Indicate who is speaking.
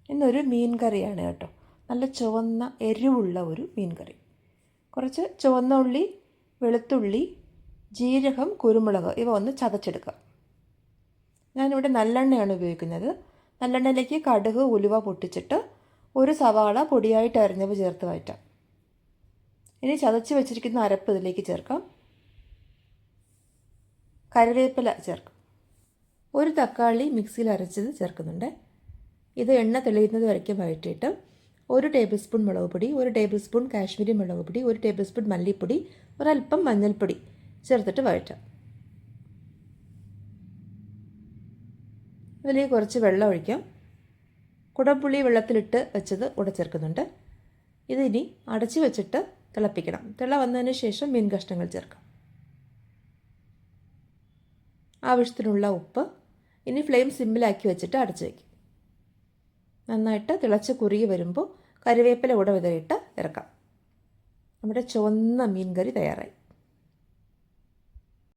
Speaker 1: ഇന്നൊരു മീൻ കറിയാണ് കേട്ടോ. നല്ല ചുവന്ന എരിവുള്ള ഒരു മീൻ കറി. കുറച്ച് ചുവന്ന ഉള്ളി, വെളുത്തുള്ളി, ജീരകം, കുരുമുളക് ഇവ ഒന്ന് ചതച്ചെടുക്കുക. ഞാനിവിടെ നല്ലെണ്ണയാണ് ഉപയോഗിക്കുന്നത്. നല്ലെണ്ണയിലേക്ക് കടുക്, ഉലുവ പൊട്ടിച്ചിട്ട് ഒരു സവാള പൊടിയായിട്ട് അരിഞ്ഞവ് ചേർത്ത് വഴറ്റാം. ഇനി ചതച്ച് വെച്ചിരിക്കുന്ന അരപ്പ് ഇതിലേക്ക് ചേർക്കാം. കറിവേപ്പില ചേർക്കാം. ഒരു തക്കാളി മിക്സിയിൽ അരച്ചത് ചേർക്കുന്നുണ്ട്. ഇത് എണ്ണ തെളിയുന്നത് വരയ്ക്കും വഴറ്റിയിട്ട് 1 ടേബിൾ സ്പൂൺ മുളക് പൊടി, 1 ടേബിൾ സ്പൂൺ കാശ്മീരി മുളക് പൊടി, 1 ടേബിൾ സ്പൂൺ മല്ലിപ്പൊടി, ഒരൽപ്പം മഞ്ഞൾപ്പൊടി ചേർത്തിട്ട് വഴറ്റാം. ഇതിലേക്ക് കുറച്ച് വെള്ളം ഒഴിക്കാം. കുടംപുളി വെള്ളത്തിലിട്ട് വെച്ചത് കൂടെ ചേർക്കുന്നുണ്ട്. ഇതിനി അടച്ചു വെച്ചിട്ട് തിളപ്പിക്കണം. തിള വന്നതിന് ശേഷം മീൻ കഷ്ണങ്ങൾ ചേർക്കാം. ആവശ്യത്തിനുള്ള ഉപ്പ്. ഇനി ഫ്ലെയിം സിമ്മിലാക്കി വെച്ചിട്ട് അടച്ചു വയ്ക്കും. നന്നായിട്ട് തിളച്ച് കുറുകി വരുമ്പോൾ കറിവേപ്പില കൂടെ വിതറിയിട്ട് ഇറക്കാം. നമ്മുടെ ചുവന്ന മീൻ കറി തയ്യാറായി.